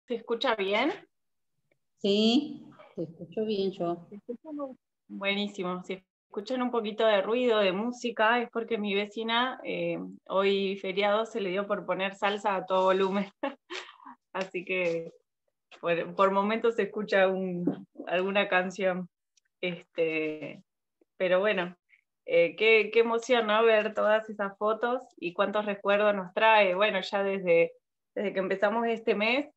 ¿Se escucha bien? Sí, te escucho bien yo. Buenísimo. Si escuchan un poquito de ruido, de música, es porque mi vecina, hoy feriado, se le dio por poner salsa a todo volumen. Así que por momentos se escucha alguna canción. Pero bueno, qué emoción, ¿no? Ver todas esas fotos y cuántos recuerdos nos trae. Bueno, ya desde que empezamos este mes,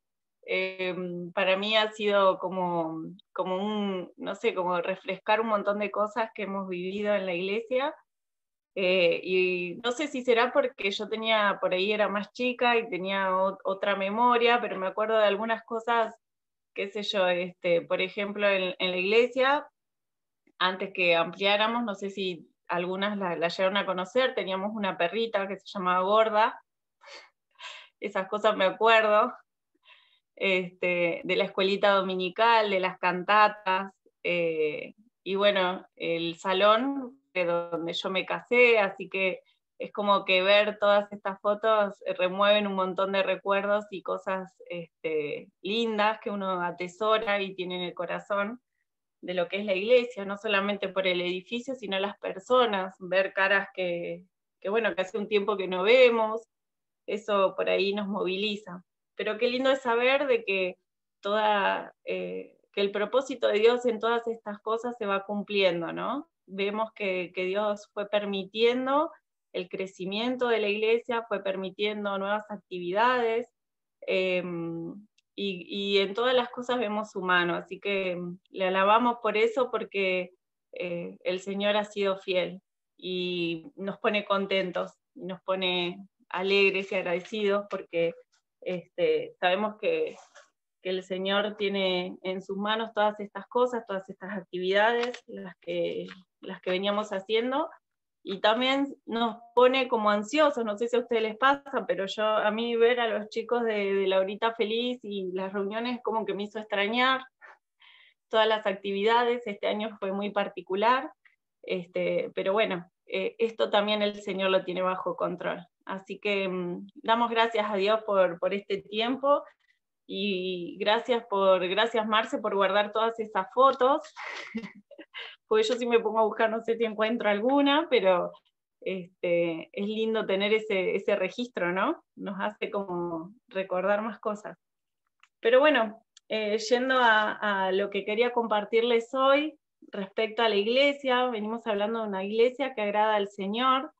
para mí ha sido como no sé, como refrescar un montón de cosas que hemos vivido en la iglesia. Y no sé si será porque yo tenía, por ahí era más chica y tenía otra memoria, pero me acuerdo de algunas cosas, qué sé yo, por ejemplo, en la iglesia, antes que ampliáramos, no sé si algunas la llegaron a conocer, teníamos una perrita que se llamaba Gorda, esas cosas me acuerdo, de la escuelita dominical, de las cantatas, y bueno, el salón de donde yo me casé, así que es como que ver todas estas fotos remueven un montón de recuerdos y cosas lindas que uno atesora y tiene en el corazón de lo que es la iglesia, no solamente por el edificio, sino las personas, ver caras bueno, que hace un tiempo que no vemos, eso por ahí nos moviliza. Pero qué lindo es saber de que que el propósito de Dios en todas estas cosas se va cumpliendo, ¿no? Vemos que Dios fue permitiendo el crecimiento de la iglesia, fue permitiendo nuevas actividades, eh, y en todas las cosas vemos su mano, así que le alabamos por eso, porque el Señor ha sido fiel y nos pone contentos, nos pone alegres y agradecidos, porque sabemos que el Señor tiene en sus manos todas estas cosas, todas estas actividades, las que veníamos haciendo, y también nos pone como ansiosos, no sé si a ustedes les pasa, pero a mí ver a los chicos de la Horita Feliz y las reuniones como que me hizo extrañar todas las actividades. Este año fue muy particular, pero bueno, esto también el Señor lo tiene bajo control. Así que damos gracias a Dios por este tiempo, y gracias Marce por guardar todas esas fotos, porque yo sí me pongo a buscar, no sé si encuentro alguna, pero es lindo tener ese registro, ¿no? Nos hace como recordar más cosas. Pero bueno, yendo a lo que quería compartirles hoy respecto a la iglesia, venimos hablando de una iglesia que agrada al Señor,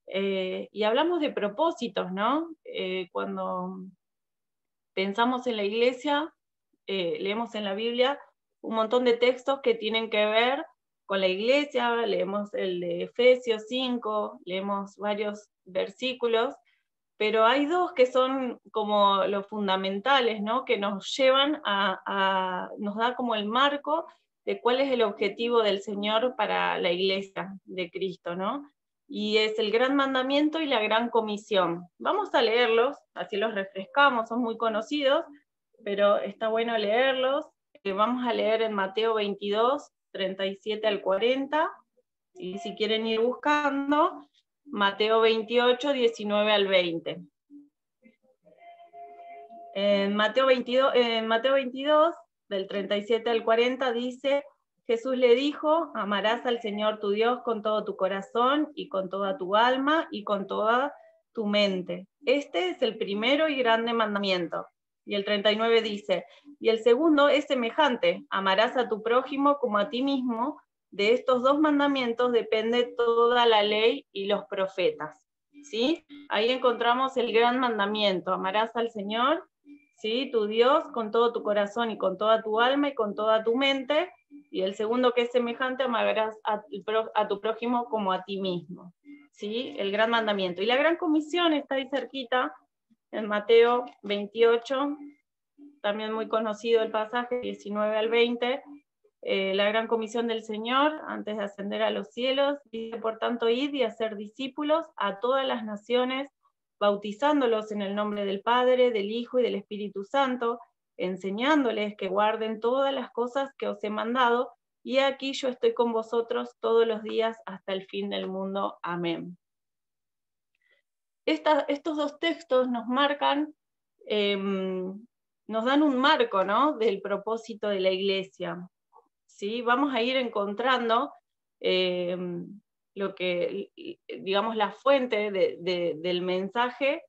y hablamos de propósitos, ¿no? Cuando pensamos en la iglesia, leemos en la Biblia un montón de textos que tienen que ver con la iglesia, leemos el de Efesios 5, leemos varios versículos, pero hay dos que son como los fundamentales, ¿no? Que nos llevan nos da como el marco de cuál es el objetivo del Señor para la iglesia de Cristo, ¿no? Y es el gran mandamiento y la gran comisión. Vamos a leerlos, así los refrescamos, son muy conocidos, pero está bueno leerlos. Vamos a leer en Mateo 22, 37 al 40, y si quieren ir buscando, Mateo 28, 19 al 20. En Mateo 22, del 37 al 40, dice: Jesús le dijo: amarás al Señor tu Dios con todo tu corazón y con toda tu alma y con toda tu mente. Este es el primero y grande mandamiento. Y el 39 dice: y el segundo es semejante: amarás a tu prójimo como a ti mismo. De estos dos mandamientos depende toda la ley y los profetas. ¿Sí? Ahí encontramos el gran mandamiento: amarás al Señor, ¿sí?, tu Dios, con todo tu corazón y con toda tu alma y con toda tu mente. Y el segundo, que es semejante: amarás a tu prójimo como a ti mismo. ¿Sí? El gran mandamiento. Y la gran comisión está ahí cerquita, en Mateo 28, también muy conocido el pasaje, 19 al 20. La gran comisión del Señor, antes de ascender a los cielos, dice: por tanto, id y hacer discípulos a todas las naciones, bautizándolos en el nombre del Padre, del Hijo y del Espíritu Santo, enseñándoles que guarden todas las cosas que os he mandado, y aquí yo estoy con vosotros todos los días hasta el fin del mundo. Amén. Estos dos textos nos marcan nos dan un marco, ¿no?, del propósito de la iglesia. ¿Sí? Vamos a ir encontrando lo que, digamos, la fuente del mensaje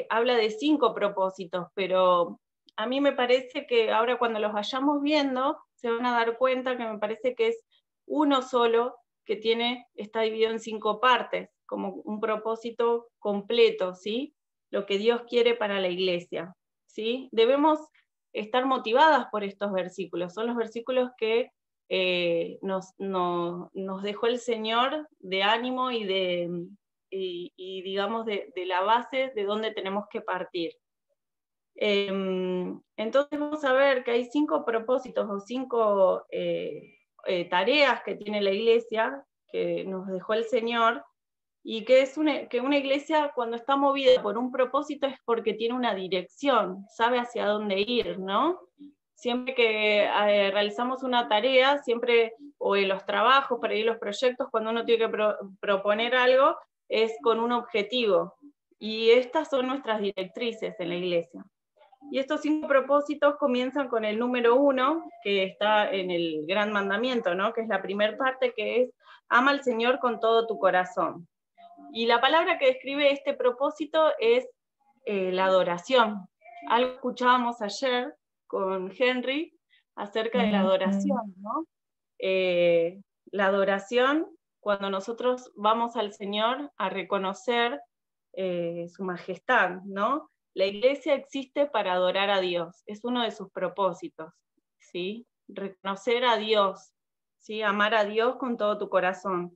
habla de 5 propósitos, pero a mí me parece que ahora cuando los vayamos viendo, se van a dar cuenta que me parece que es uno solo que está dividido en 5 partes, como un propósito completo, ¿sí? Lo que Dios quiere para la iglesia, ¿sí? Debemos estar motivadas por estos versículos, son los versículos que nos dejó el Señor de ánimo y digamos de la base de donde tenemos que partir. Entonces vamos a ver que hay 5 propósitos o 5 tareas que tiene la iglesia, que nos dejó el Señor, y que una iglesia cuando está movida por un propósito es porque tiene una dirección, sabe hacia dónde ir, ¿no? Siempre que realizamos una tarea, siempre, o en los trabajos, para ir los proyectos, cuando uno tiene que proponer algo, es con un objetivo. Y estas son nuestras directrices en la iglesia. Y estos 5 propósitos comienzan con el número 1, que está en el Gran Mandamiento, ¿no?, que es la primera parte, que es: ama al Señor con todo tu corazón. Y la palabra que describe este propósito es la adoración. Algo escuchábamos ayer con Henry acerca de la adoración, ¿no? La adoración, cuando nosotros vamos al Señor a reconocer su majestad, ¿no? La iglesia existe para adorar a Dios, es uno de sus propósitos, ¿sí? Reconocer a Dios, ¿sí? Amar a Dios con todo tu corazón.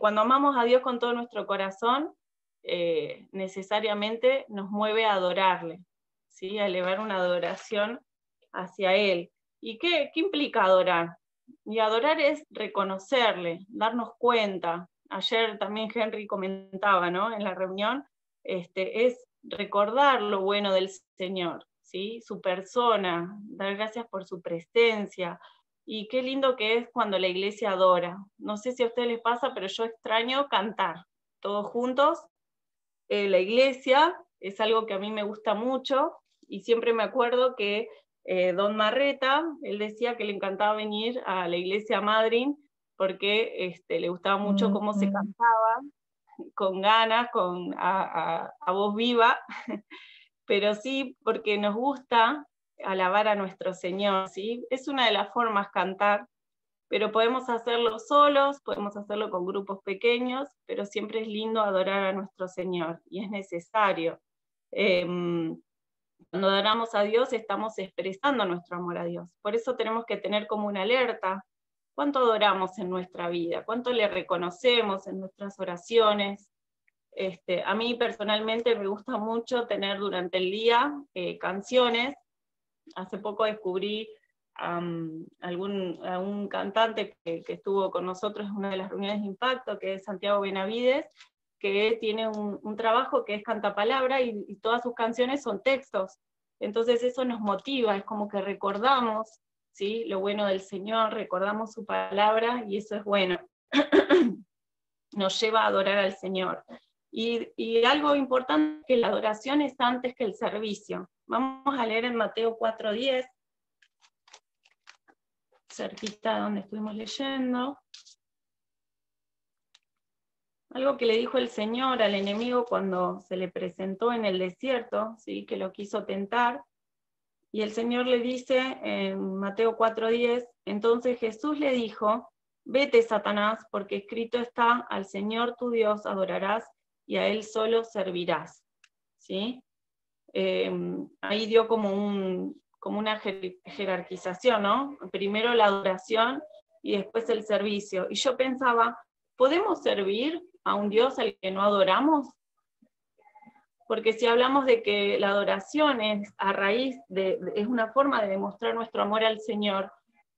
Cuando amamos a Dios con todo nuestro corazón, necesariamente nos mueve a adorarle, ¿sí? A elevar una adoración hacia Él. ¿Y qué implica adorar? Y adorar es reconocerle, darnos cuenta. Ayer también Henry comentaba, ¿no?, en la reunión, es recordar lo bueno del Señor, ¿sí? Su persona, dar gracias por su presencia. Y qué lindo que es cuando la iglesia adora. No sé si a ustedes les pasa, pero yo extraño cantar todos juntos. La iglesia es algo que a mí me gusta mucho, y siempre me acuerdo que Don Marreta, él decía que le encantaba venir a la iglesia Madryn, porque le gustaba mucho cómo se cantaba, con ganas, a voz viva, pero sí porque nos gusta alabar a nuestro Señor, ¿sí? Es una de las formas cantar, pero podemos hacerlo solos, podemos hacerlo con grupos pequeños, pero siempre es lindo adorar a nuestro Señor, y es necesario. Cuando adoramos a Dios, estamos expresando nuestro amor a Dios. Por eso tenemos que tener como una alerta. ¿Cuánto adoramos en nuestra vida? ¿Cuánto le reconocemos en nuestras oraciones? A mí personalmente me gusta mucho tener durante el día canciones. Hace poco descubrí a un cantante que estuvo con nosotros en una de las reuniones de Impacto, que es Santiago Benavides, que tiene un trabajo que es cantapalabra, y todas sus canciones son textos. Entonces eso nos motiva, es como que recordamos, ¿sí?, lo bueno del Señor, recordamos su palabra, y eso es bueno. Nos lleva a adorar al Señor. Y algo importante es que la adoración es antes que el servicio. Vamos a leer en Mateo 4:10, cerquita donde estuvimos leyendo. Algo que le dijo el Señor al enemigo cuando se le presentó en el desierto, ¿sí?, que lo quiso tentar. Y el Señor le dice en Mateo 4:10, entonces Jesús le dijo: vete, Satanás, porque escrito está, al Señor tu Dios adorarás y a Él solo servirás. ¿Sí? Ahí dio como una jerarquización, ¿no? Primero la adoración y después el servicio. Y yo pensaba, ¿podemos servir a un Dios al que no adoramos? Porque si hablamos de que la adoración es es una forma de demostrar nuestro amor al Señor,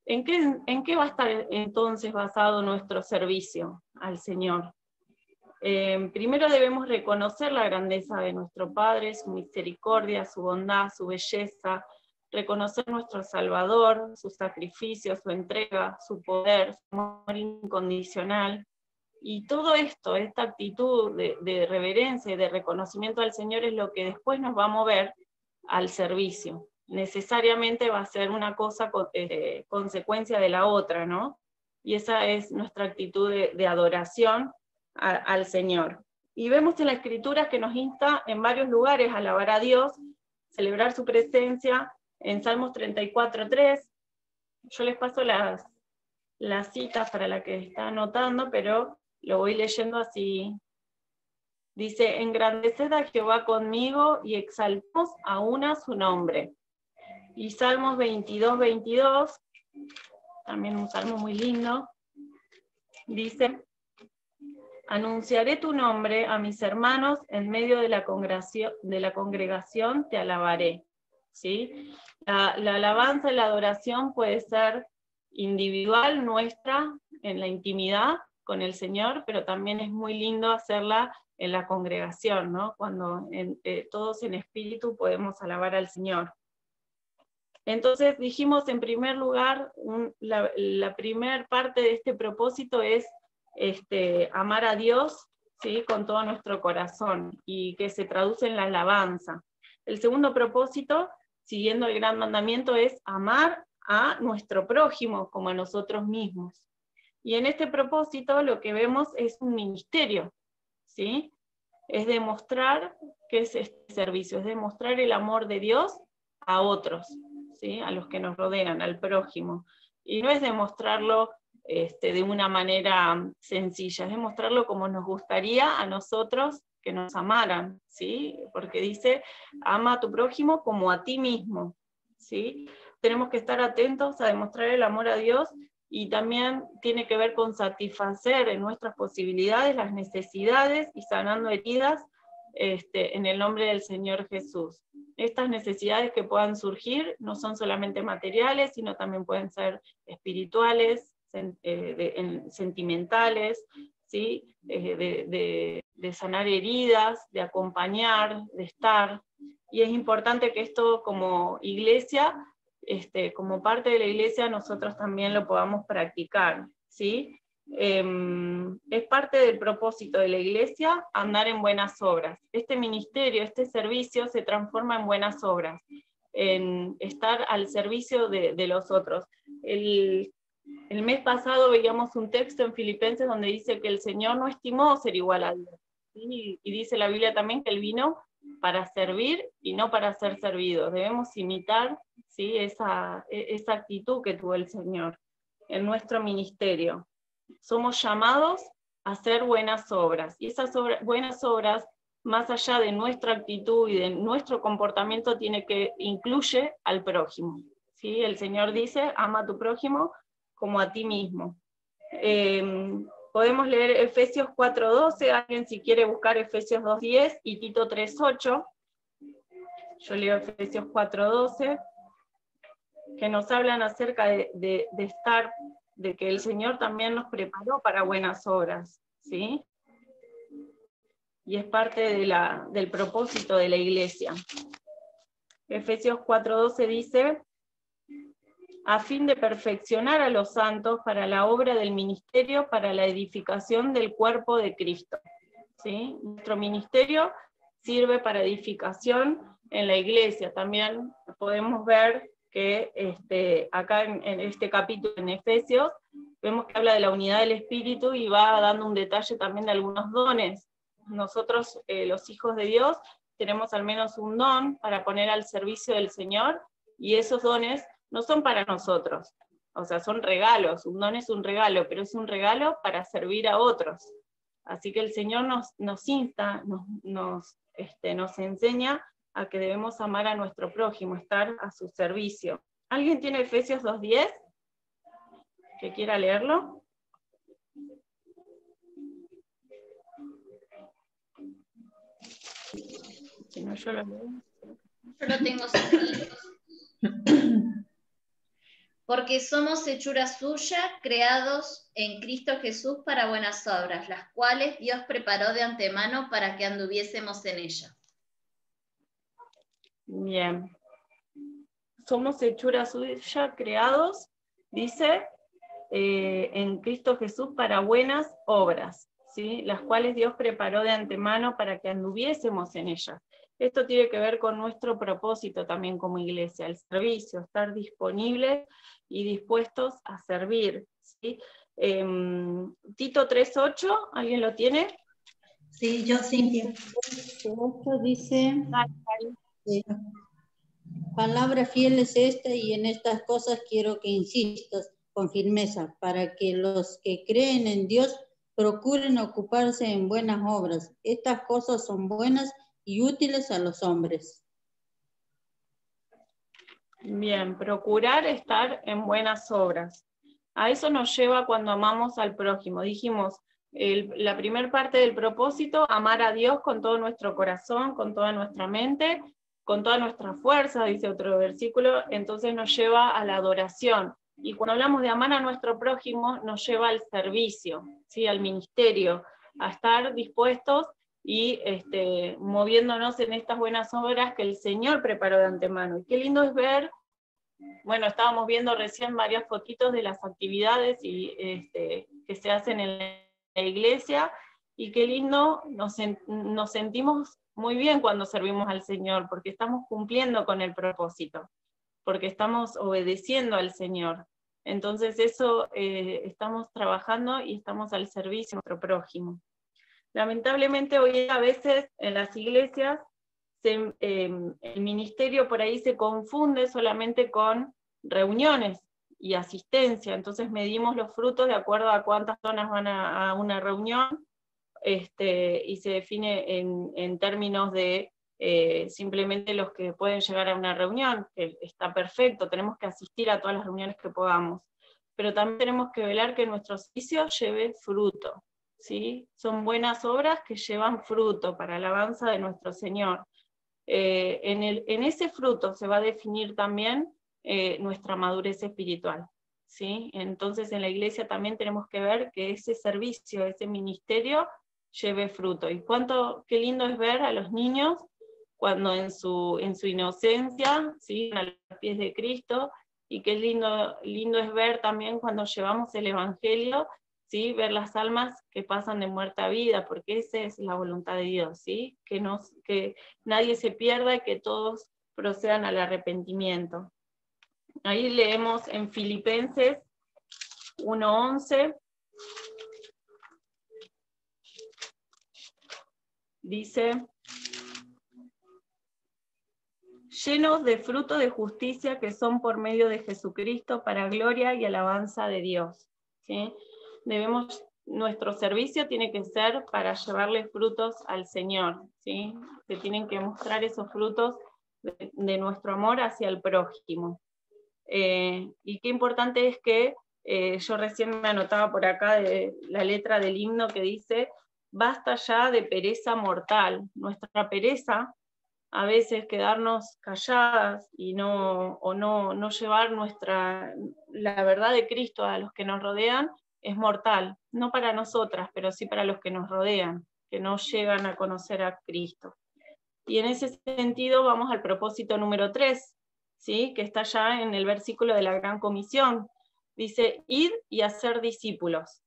¿en qué va a estar entonces basado nuestro servicio al Señor? Primero debemos reconocer la grandeza de nuestro Padre, su misericordia, su bondad, su belleza, reconocer nuestro Salvador, su sacrificio, su entrega, su poder, su amor incondicional. Y todo esto, esta actitud de reverencia y de reconocimiento al Señor, es lo que después nos va a mover al servicio. Necesariamente va a ser una cosa consecuencia de la otra, ¿no? Y esa es nuestra actitud de adoración al Señor. Y vemos en la Escritura que nos insta en varios lugares a alabar a Dios, celebrar su presencia, en Salmos 34:3. Yo les paso las citas para la que está anotando, pero lo voy leyendo así. Dice, engrandeced a Jehová conmigo y exaltemos aún a su nombre. Y Salmos 22:22, también un salmo muy lindo, dice, anunciaré tu nombre a mis hermanos, en medio de la congregación te alabaré. ¿Sí? La alabanza y la adoración puede ser individual, nuestra, en la intimidad con el Señor, pero también es muy lindo hacerla en la congregación, ¿no? Cuando todos en espíritu podemos alabar al Señor. Entonces dijimos en primer lugar, la primer parte de este propósito es amar a Dios, ¿sí? Con todo nuestro corazón, y que se traduce en la alabanza. El segundo propósito, siguiendo el gran mandamiento, es amar a nuestro prójimo como a nosotros mismos. Y en este propósito lo que vemos es un ministerio, ¿sí? Es demostrar qué es este servicio, es demostrar el amor de Dios a otros, ¿sí? A los que nos rodean, al prójimo. Y no es demostrarlo de una manera sencilla, es demostrarlo como nos gustaría a nosotros que nos amaran, ¿sí? Porque dice, ama a tu prójimo como a ti mismo, ¿sí? Tenemos que estar atentos a demostrar el amor a Dios, y también tiene que ver con satisfacer en nuestras posibilidades las necesidades y sanando heridas en el nombre del Señor Jesús. Estas necesidades que puedan surgir no son solamente materiales, sino también pueden ser espirituales, sentimentales, ¿sí? De sanar heridas, de acompañar, de estar. Y es importante que esto como iglesia, como parte de la iglesia, nosotros también lo podamos practicar, ¿sí? Es parte del propósito de la iglesia andar en buenas obras. Este ministerio, este servicio se transforma en buenas obras, en estar al servicio de los otros. El mes pasado veíamos un texto en Filipenses donde dice que el Señor no estimó ser igual a Dios, ¿sí? Y dice la Biblia también que Él vino para servir y no para ser servido. Debemos imitar, ¿sí? esa actitud que tuvo el Señor en nuestro ministerio. Somos llamados a hacer buenas obras, y esas buenas obras, más allá de nuestra actitud y de nuestro comportamiento, incluye al prójimo, ¿sí? El Señor dice, ama a tu prójimo como a ti mismo. Podemos leer Efesios 4:12, alguien si quiere buscar Efesios 2:10 y Tito 3:8. Yo leo Efesios 4:12, que nos hablan acerca de estar, de que el Señor también nos preparó para buenas obras, ¿sí? Y es parte del propósito de la iglesia. Efesios 4:12 dice, a fin de perfeccionar a los santos para la obra del ministerio, para la edificación del cuerpo de Cristo, ¿sí? Nuestro ministerio sirve para edificación en la iglesia. También podemos ver que acá en este capítulo en Efesios, vemos que habla de la unidad del Espíritu y va dando un detalle también de algunos dones. Nosotros, los hijos de Dios, tenemos al menos un don para poner al servicio del Señor, y esos dones no son para nosotros, o sea, son regalos. Un don es un regalo, pero es un regalo para servir a otros. Así que el Señor nos insta, nos enseña a que debemos amar a nuestro prójimo, estar a su servicio. ¿Alguien tiene Efesios 2:10? ¿Que quiera leerlo? Si no, yo lo leo. Yo lo tengo aquí. Porque somos hechura suya, creados en Cristo Jesús para buenas obras, las cuales Dios preparó de antemano para que anduviésemos en ellas. Bien. Somos hechura suya, creados, dice, en Cristo Jesús para buenas obras, ¿sí? Las cuales Dios preparó de antemano para que anduviésemos en ellas. Esto tiene que ver con nuestro propósito también como iglesia, el servicio, estar disponibles y dispuestos a servir, ¿sí? Tito 3.8, ¿alguien lo tiene? Sí, yo, Cintia. 8 dice, palabra fiel es esta y en estas cosas quiero que insistas con firmeza para que los que creen en Dios procuren ocuparse en buenas obras. Estas cosas son buenas y útiles a los hombres. Bien, procurar estar en buenas obras. A eso nos lleva cuando amamos al prójimo. Dijimos, la primera parte del propósito, amar a Dios con todo nuestro corazón, con toda nuestra mente, con toda nuestra fuerza, dice otro versículo, entonces nos lleva a la adoración. Y cuando hablamos de amar a nuestro prójimo, nos lleva al servicio, ¿sí? Al ministerio, a estar dispuestos y moviéndonos en estas buenas obras que el Señor preparó de antemano. Y qué lindo es ver, bueno, estábamos viendo recién varias fotitos de las actividades que se hacen en la iglesia, y qué lindo, nos sentimos muy bien cuando servimos al Señor, porque estamos cumpliendo con el propósito, porque estamos obedeciendo al Señor. Entonces eso, estamos trabajando y estamos al servicio de nuestro prójimo. Lamentablemente hoy a veces en las iglesias el ministerio por ahí se confunde solamente con reuniones y asistencia, entonces medimos los frutos de acuerdo a cuántas personas van a una reunión, y se define en términos de simplemente los que pueden llegar a una reunión, que está perfecto, tenemos que asistir a todas las reuniones que podamos, pero también tenemos que velar que nuestro servicio lleve fruto, ¿sí? Son buenas obras que llevan fruto para la alabanza de nuestro Señor. En ese fruto se va a definir también nuestra madurez espiritual, ¿sí? Entonces en la iglesia también tenemos que ver que ese servicio, ese ministerio, lleve fruto. Y qué lindo es ver a los niños cuando en su inocencia, ¿sí? A los pies de Cristo, y qué lindo es ver también cuando llevamos el Evangelio, ¿sí? Ver las almas que pasan de muerte a vida, porque esa es la voluntad de Dios, ¿sí? Que nadie se pierda y que todos procedan al arrepentimiento. Ahí leemos en Filipenses 1:11, dice, llenos de fruto de justicia que son por medio de Jesucristo para gloria y alabanza de Dios, ¿sí? Nuestro servicio tiene que ser para llevarle frutos al Señor, ¿sí? Se tienen que mostrar esos frutos de nuestro amor hacia el prójimo. Y qué importante es que, yo recién me anotaba por acá de la letra del himno que dice, basta ya de pereza mortal. Nuestra pereza, a veces quedarnos calladas y no llevar la verdad de Cristo a los que nos rodean, es mortal, no para nosotras, pero sí para los que nos rodean, que no llegan a conocer a Cristo. Y en ese sentido vamos al propósito número 3, ¿sí? Que está ya en el versículo de la Gran Comisión. Dice, id y hacer discípulos,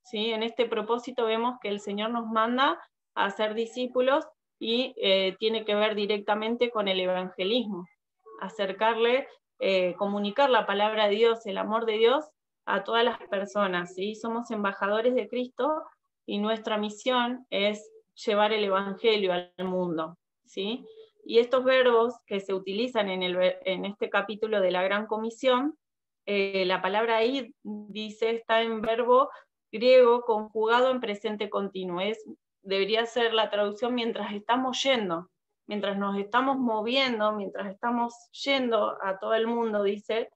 ¿sí? En este propósito vemos que el Señor nos manda a hacer discípulos y tiene que ver directamente con el evangelismo, acercarle, comunicar la palabra de Dios, el amor de Dios a todas las personas, ¿sí? Somos embajadores de Cristo y nuestra misión es llevar el evangelio al mundo, ¿sí? Y estos verbos que se utilizan en este capítulo de la Gran Comisión, la palabra ir, dice, está en verbo griego conjugado en presente continuo. Debería ser la traducción mientras estamos yendo, mientras nos estamos moviendo, mientras estamos yendo a todo el mundo, dice,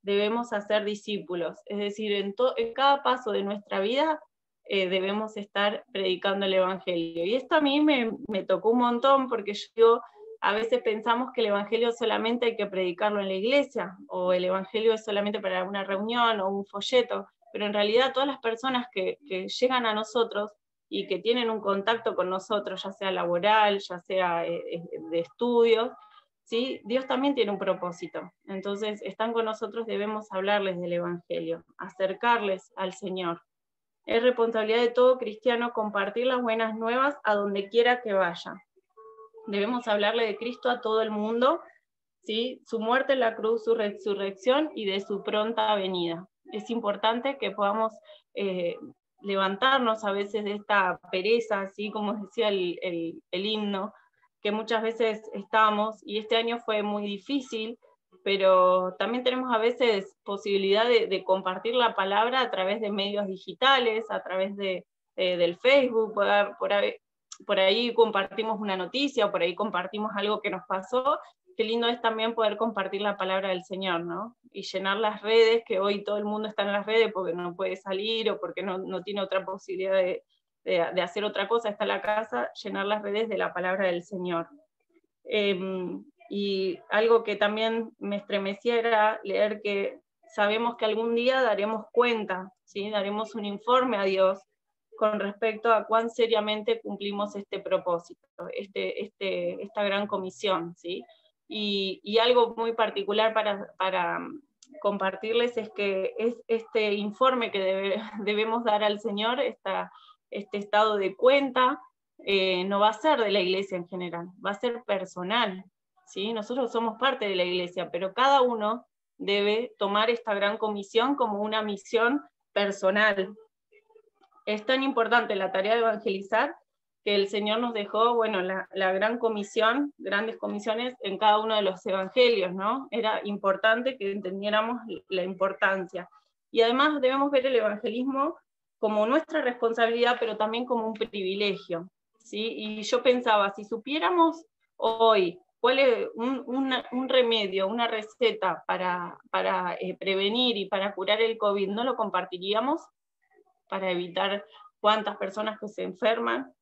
debemos hacer discípulos. Es decir, en cada paso de nuestra vida debemos estar predicando el Evangelio. Y esto a mí me tocó un montón, porque a veces pensamos que el Evangelio solamente hay que predicarlo en la iglesia, o el Evangelio es solamente para una reunión o un folleto, pero en realidad todas las personas que llegan a nosotros y que tienen un contacto con nosotros, ya sea laboral, ya sea de estudios, ¿sí? Dios también tiene un propósito. Entonces están con nosotros, debemos hablarles del Evangelio, acercarles al Señor. Es responsabilidad de todo cristiano compartir las buenas nuevas a donde quiera que vaya. Debemos hablarle de Cristo a todo el mundo, ¿sí? Su muerte en la cruz, su resurrección y de su pronta venida. Es importante que podamos levantarnos a veces de esta pereza, así como decía el himno, que muchas veces estamos, y este año fue muy difícil, pero también tenemos a veces posibilidad de compartir la palabra a través de medios digitales, a través del Facebook, por ahí compartimos una noticia, o por ahí compartimos algo que nos pasó. Qué lindo es también poder compartir la palabra del Señor, ¿no? Y llenar las redes, que hoy todo el mundo está en las redes porque no puede salir o porque no tiene otra posibilidad de hacer otra cosa, está en la casa, llenar las redes de la palabra del Señor. Y algo que también me estremecía era leer que sabemos que algún día daremos cuenta, ¿sí? Daremos un informe a Dios con respecto a cuán seriamente cumplimos este propósito, esta gran comisión, ¿sí? Y algo muy particular para compartirles es que este informe que debemos dar al Señor, este estado de cuenta, no va a ser de la iglesia en general, va a ser personal, ¿sí? Nosotros somos parte de la iglesia, pero cada uno debe tomar esta gran comisión como una misión personal. Es tan importante la tarea de evangelizar que el Señor nos dejó, bueno, la gran comisión, grandes comisiones en cada uno de los evangelios, ¿no? Era importante que entendiéramos la importancia. Y además debemos ver el evangelismo como nuestra responsabilidad, pero también como un privilegio, ¿sí? Y yo pensaba, si supiéramos hoy cuál es un remedio, una receta para prevenir y para curar el COVID, ¿no lo compartiríamos? Para evitar cuántas personas que se enferman.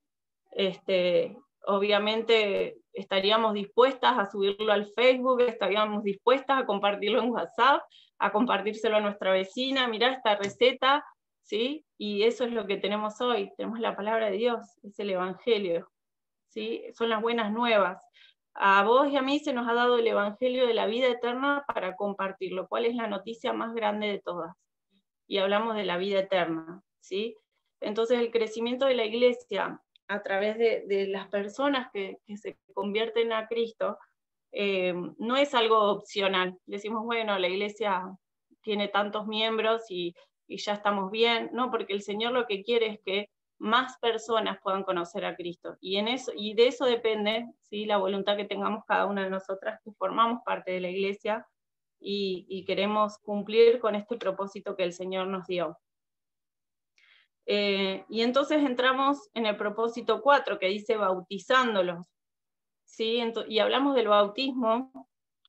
Obviamente estaríamos dispuestas a subirlo al Facebook, estaríamos dispuestas a compartirlo en WhatsApp, a compartírselo a nuestra vecina, mirá esta receta, ¿sí? Y eso es lo que tenemos hoy, tenemos la palabra de Dios, es el Evangelio, ¿sí? Son las buenas nuevas. A vos y a mí se nos ha dado el Evangelio de la vida eterna para compartirlo. ¿Cuál es la noticia más grande de todas? Y hablamos de la vida eterna, ¿sí? Entonces el crecimiento de la iglesia a través de las personas que se convierten a Cristo no es algo opcional. Decimos, bueno, la iglesia tiene tantos miembros y ya estamos bien, no, porque el Señor lo que quiere es que más personas puedan conocer a Cristo, y de eso depende, ¿sí? La voluntad que tengamos cada una de nosotras que formamos parte de la iglesia y queremos cumplir con este propósito que el Señor nos dio. Y entonces entramos en el propósito 4, que dice bautizándolos, ¿sí? Y hablamos del bautismo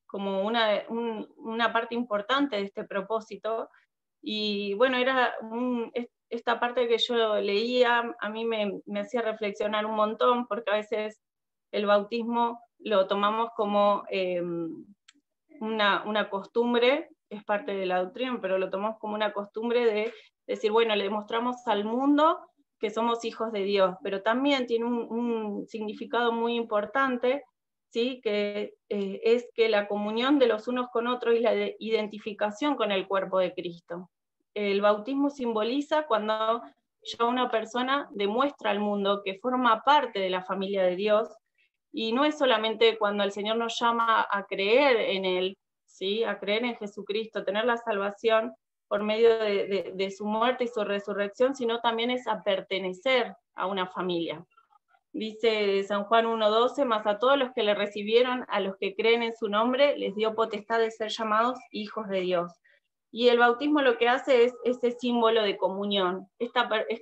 como una parte importante de este propósito, y bueno, era esta parte que yo leía, a mí me hacía reflexionar un montón, porque a veces el bautismo lo tomamos como una costumbre, es parte de la doctrina, pero lo tomamos como una costumbre de decir, bueno, le demostramos al mundo que somos hijos de Dios, pero también tiene un significado muy importante, ¿sí? Que es que la comunión de los unos con otros y la identificación con el cuerpo de Cristo. El bautismo simboliza cuando ya una persona demuestra al mundo que forma parte de la familia de Dios, y no es solamente cuando el Señor nos llama a creer en Él, ¿sí? A creer en Jesucristo, tener la salvación por medio de su muerte y su resurrección, sino también es a pertenecer a una familia. Dice San Juan 1:12, mas a todos los que le recibieron, a los que creen en su nombre, les dio potestad de ser llamados hijos de Dios. Y el bautismo lo que hace es ese símbolo de comunión. Es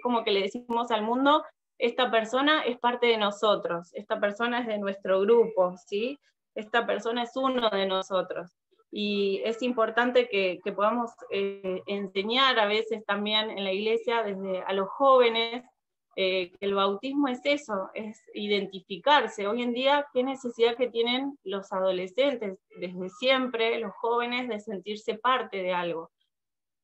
como que le decimos al mundo, esta persona es parte de nosotros, esta persona es de nuestro grupo, ¿sí? Esta persona es uno de nosotros. Y es importante que podamos enseñar a veces también en la iglesia, desde a los jóvenes, que el bautismo es eso, es identificarse. Hoy en día, ¿qué necesidad que tienen los adolescentes, desde siempre, los jóvenes, de sentirse parte de algo?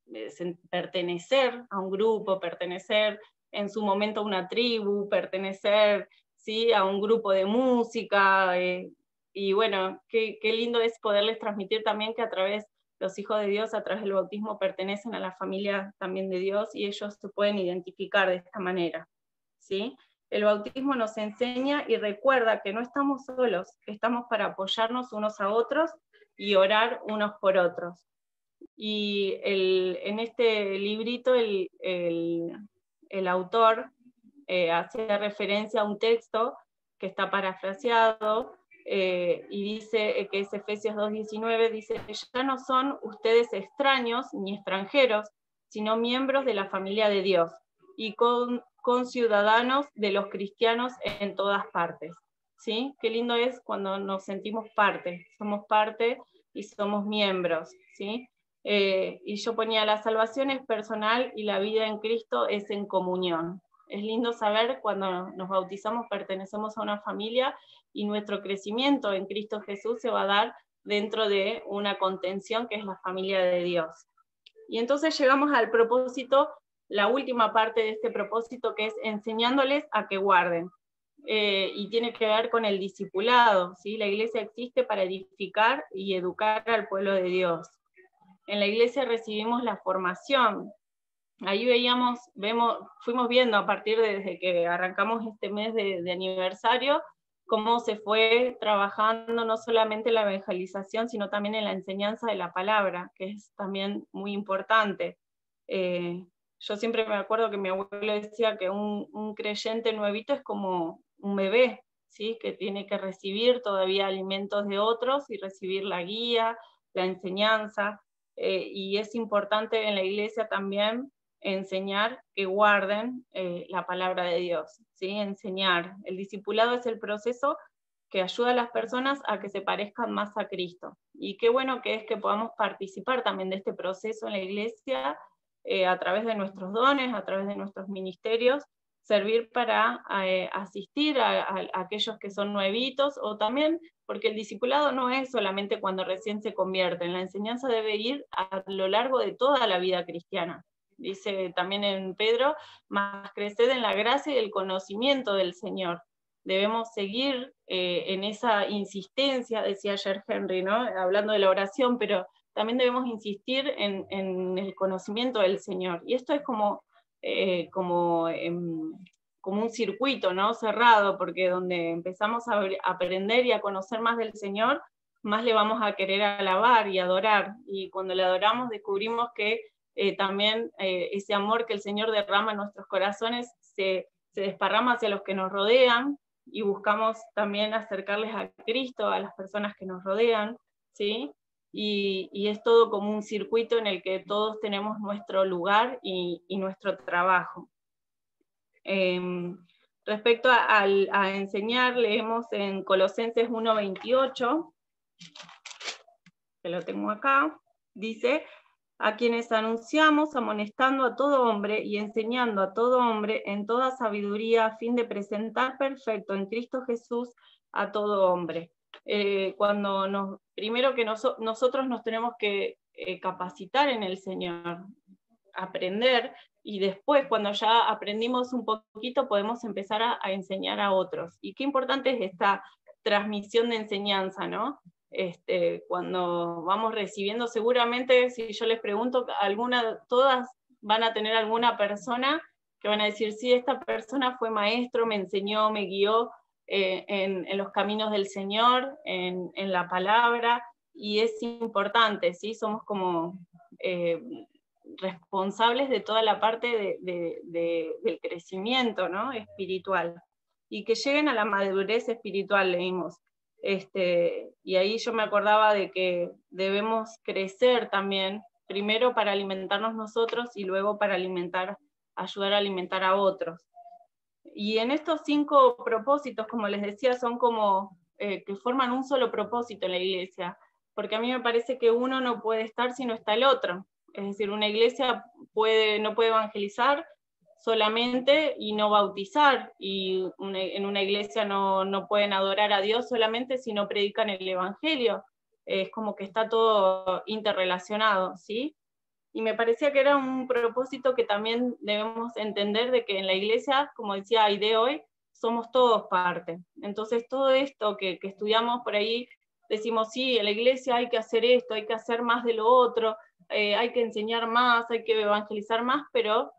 De pertenecer a un grupo, pertenecer en su momento a una tribu, pertenecer, ¿sí? A un grupo de música, y bueno, qué lindo es poderles transmitir también que a través, los hijos de Dios, a través del bautismo, pertenecen a la familia también de Dios, y ellos se pueden identificar de esta manera, ¿sí? El bautismo nos enseña y recuerda que no estamos solos, que estamos para apoyarnos unos a otros y orar unos por otros. Y en este librito el autor hace referencia a un texto que está parafraseado, y dice que es Efesios 2:19, dice: ya no son ustedes extraños ni extranjeros, sino miembros de la familia de Dios, y conciudadanos de los cristianos en todas partes. ¿Sí? Qué lindo es cuando nos sentimos parte, somos parte y somos miembros, ¿sí? Y yo ponía: la salvación es personal y la vida en Cristo es en comunión. Es lindo saber cuando nos bautizamos pertenecemos a una familia y nuestro crecimiento en Cristo Jesús se va a dar dentro de una contención que es la familia de Dios. Y entonces llegamos al propósito, la última parte de este propósito, que es enseñándoles a que guarden. Y tiene que ver con el discipulado, ¿sí? La iglesia existe para edificar y educar al pueblo de Dios. En la iglesia recibimos la formación. Ahí fuimos viendo a partir desde que arrancamos este mes de aniversario, cómo se fue trabajando no solamente en la evangelización, sino también en la enseñanza de la palabra, que es también muy importante. Yo siempre me acuerdo que mi abuelo decía que un creyente nuevito es como un bebé, ¿sí? Que tiene que recibir todavía alimentos de otros y recibir la guía, la enseñanza, y es importante en la iglesia también enseñar que guarden la palabra de Dios, ¿sí? Enseñar. El discipulado es el proceso que ayuda a las personas a que se parezcan más a Cristo. Y qué bueno que es que podamos participar también de este proceso en la iglesia, a través de nuestros dones, a través de nuestros ministerios, servir para asistir a aquellos que son nuevitos, o también porque el discipulado no es solamente cuando recién se convierten, la enseñanza debe ir a lo largo de toda la vida cristiana. Dice también en Pedro: más creced en la gracia y el conocimiento del Señor. Debemos seguir en esa insistencia, decía ayer Henry, ¿no? Hablando de la oración, pero también debemos insistir en el conocimiento del Señor. Y esto es como un circuito, ¿no? Cerrado, porque donde empezamos a aprender y a conocer más del Señor, más le vamos a querer alabar y adorar. Y cuando le adoramos descubrimos que también ese amor que el Señor derrama en nuestros corazones se desparrama hacia los que nos rodean, y buscamos también acercarles a Cristo a las personas que nos rodean, ¿sí? Y es todo como un circuito en el que todos tenemos nuestro lugar y nuestro trabajo. Respecto a enseñar, leemos en Colosenses 1:28, que lo tengo acá, dice: a quienes anunciamos amonestando a todo hombre y enseñando a todo hombre en toda sabiduría, a fin de presentar perfecto en Cristo Jesús a todo hombre. Primero que nosotros nos tenemos que capacitar en el Señor, aprender, y después cuando ya aprendimos un poquito podemos empezar a enseñar a otros. Y qué importante es esta transmisión de enseñanza, ¿no? Cuando vamos recibiendo, seguramente si yo les pregunto, todas van a tener alguna persona que van a decir: sí, esta persona fue maestro, me enseñó, me guió en los caminos del Señor, en la palabra, y es importante, ¿sí? Somos como responsables de toda la parte del crecimiento, ¿no? Espiritual, y que lleguen a la madurez espiritual, leímos. Y ahí yo me acordaba de que debemos crecer también, primero para alimentarnos nosotros y luego para ayudar a alimentar a otros. Y en estos 5 propósitos, como les decía, son como que forman un solo propósito en la iglesia, porque a mí me parece que uno no puede estar si no está el otro. Es decir, una iglesia no puede evangelizar solamente y no bautizar, y en una iglesia no pueden adorar a Dios solamente si no predican el evangelio. Es como que está todo interrelacionado, ¿sí? Y me parecía que era un propósito que también debemos entender, de que en la iglesia, como decía Aide hoy, somos todos parte. Entonces todo esto que estudiamos por ahí, decimos: sí, en la iglesia hay que hacer esto, hay que hacer más de lo otro, hay que enseñar más, hay que evangelizar más, pero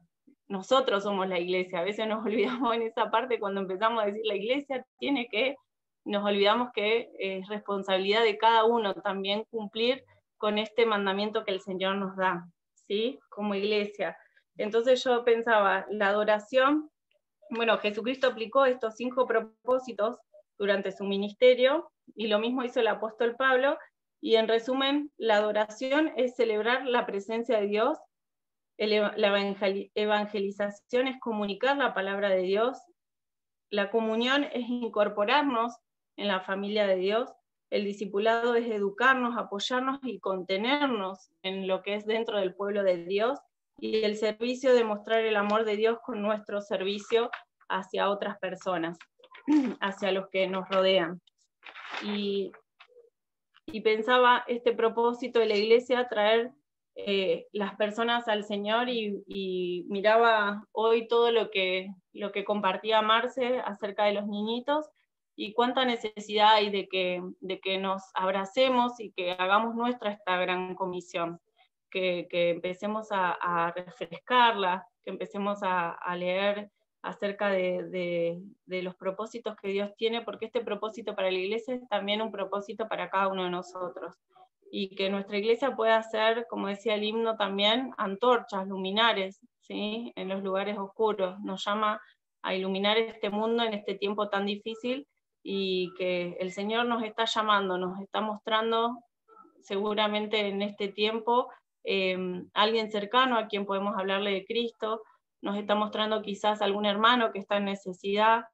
nosotros somos la iglesia. A veces nos olvidamos en esa parte cuando empezamos a decir la iglesia tiene que, nos olvidamos que es responsabilidad de cada uno también cumplir con este mandamiento que el Señor nos da, ¿sí? Como iglesia. Entonces yo pensaba, la adoración, bueno, Jesucristo aplicó estos 5 propósitos durante su ministerio, y lo mismo hizo el apóstol Pablo, y en resumen, la adoración es celebrar la presencia de Dios, la evangelización es comunicar la palabra de Dios, la comunión es incorporarnos en la familia de Dios, el discipulado es educarnos, apoyarnos y contenernos en lo que es dentro del pueblo de Dios, y el servicio de mostrar el amor de Dios con nuestro servicio hacia otras personas, hacia los que nos rodean. Y pensaba este propósito de la iglesia, traer las personas al Señor, y miraba hoy todo lo que compartía Marce acerca de los niñitos, y cuánta necesidad hay de que nos abracemos y que hagamos nuestra esta gran comisión, que empecemos a refrescarla, que empecemos a leer acerca de los propósitos que Dios tiene, porque este propósito para la iglesia es también un propósito para cada uno de nosotros, y que nuestra iglesia pueda ser, como decía el himno también, antorchas, luminares, ¿sí? En los lugares oscuros. Nos llama a iluminar este mundo en este tiempo tan difícil, y que el Señor nos está llamando, nos está mostrando seguramente en este tiempo alguien cercano a quien podemos hablarle de Cristo, nos está mostrando quizás algún hermano que está en necesidad,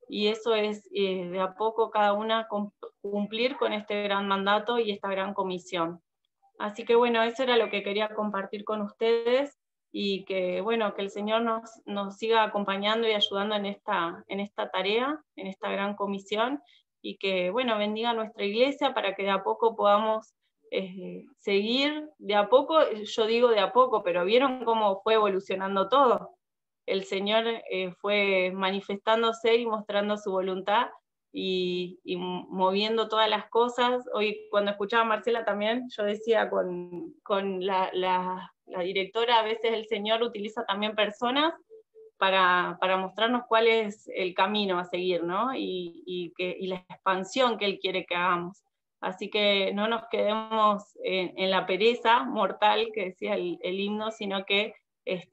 y eso es de a poco cada una cumplir con este gran mandato y esta gran comisión. Así que bueno, eso era lo que quería compartir con ustedes, y que bueno, que el Señor nos siga acompañando y ayudando en esta tarea, en esta gran comisión, y que bueno, bendiga a nuestra iglesia para que de a poco podamos seguir, de a poco, yo digo de a poco, pero vieron cómo fue evolucionando todo. El Señor fue manifestándose y mostrando su voluntad, y moviendo todas las cosas. Hoy cuando escuchaba a Marcela también, yo decía con la directora, a veces el Señor utiliza también personas para mostrarnos cuál es el camino a seguir, ¿no? Y la expansión que Él quiere que hagamos. Así que no nos quedemos en la pereza mortal que decía el himno, sino que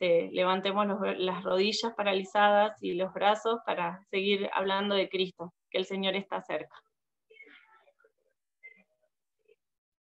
levantemos las rodillas paralizadas y los brazos para seguir hablando de Cristo, que el Señor está cerca.